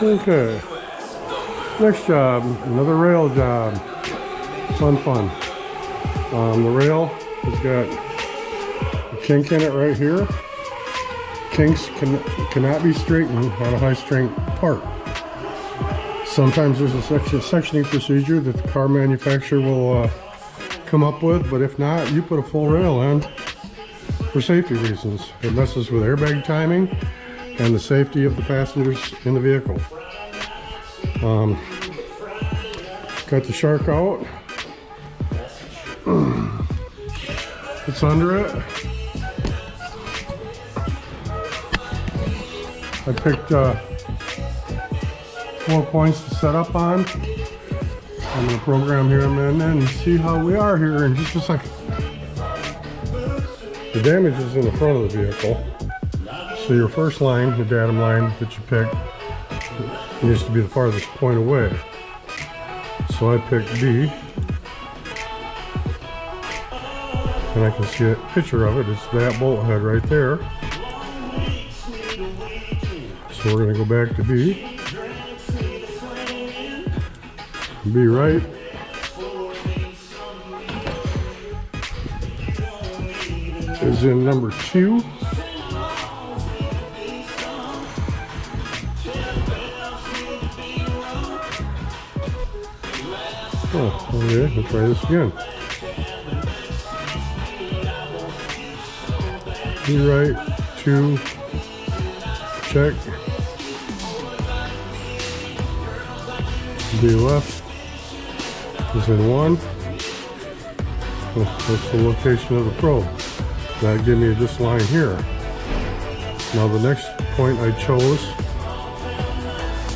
Okay. Next job, another rail job. Fun. The rail has got a kink in it right here. Kinks cannot be straightened on a high-strength part. Sometimes there's a sectioning procedure that the car manufacturer will come up with, but if not, you put a full rail in for safety reasons. It messes with airbag timing and the safety of the passengers in the vehicle. Got the shark out. It's under it. I picked 4 points to set up on. I'm going to program here a minute and see how we are here in just a second. The damage is in the front of the vehicle. So your first line, the datum line that you picked, needs to be the farthest point away. So I picked B. And I can see a picture of it. It's that bolt head right there. So we're going to go back to B. B right. Is in number 2. Oh, okay, let's try this again. B right, 2, check. B left is in 1. That's the location of the probe. That gave me this line here. Now the next point I chose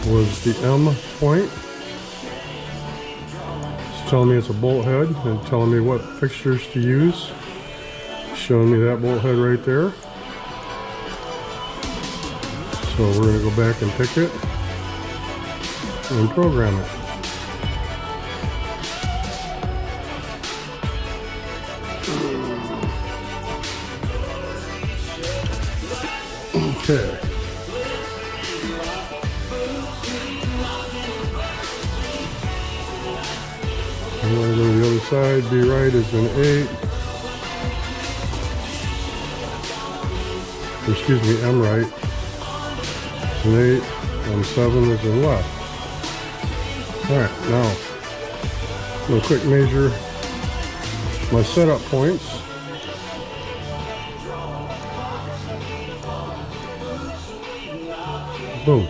was the M point. It's telling me it's a bolt head and telling me what fixtures to use. Showing me that bolt head right there. So we're going to go back and pick it and program it. Okay. I'm going to go to the other side. B right is an 8. Excuse me, M right is an 8. And 7 is in left. Alright, now I'm going to quick measure my setup points. Boom.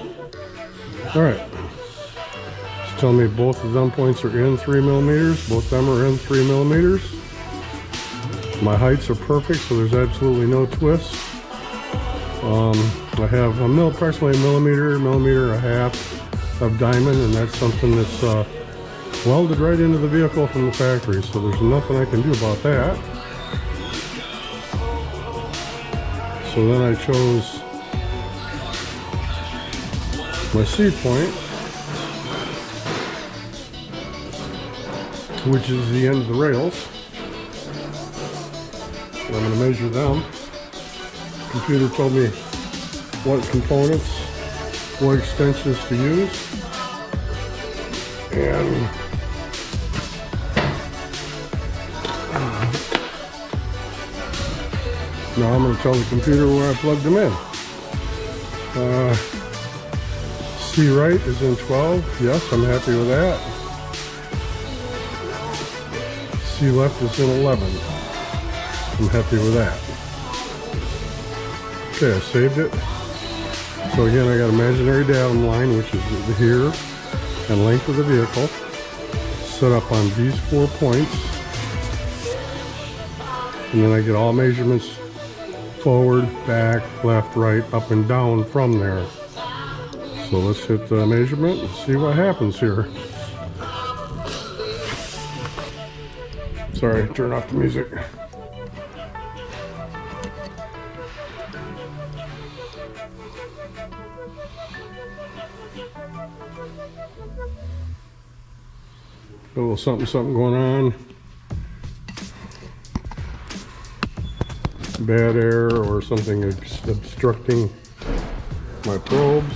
Alright. It's telling me both of them points are in 3 millimeters. Both of them are in 3 millimeters. My heights are perfect, so there's absolutely no twists. I have approximately a millimeter and a half of diamond, and that's something that's welded right into the vehicle from the factory, so there's nothing I can do about that. So then I chose my C point, which is the end of the rails. And I'm going to measure them. The computer told me what components, what extensions to use, and now I'm going to tell the computer where I plugged them in. C right is in 12. Yes, I'm happy with that. C left is in 11. I'm happy with that. Okay, I saved it. So again, I got imaginary datum line, which is here, and length of the vehicle, set up on these 4 points. And then I get all measurements forward, back, left, right, up and down from there. So let's hit the measurement and see what happens here. Sorry, turn off the music. A little something going on. Bad air or something obstructing my probes.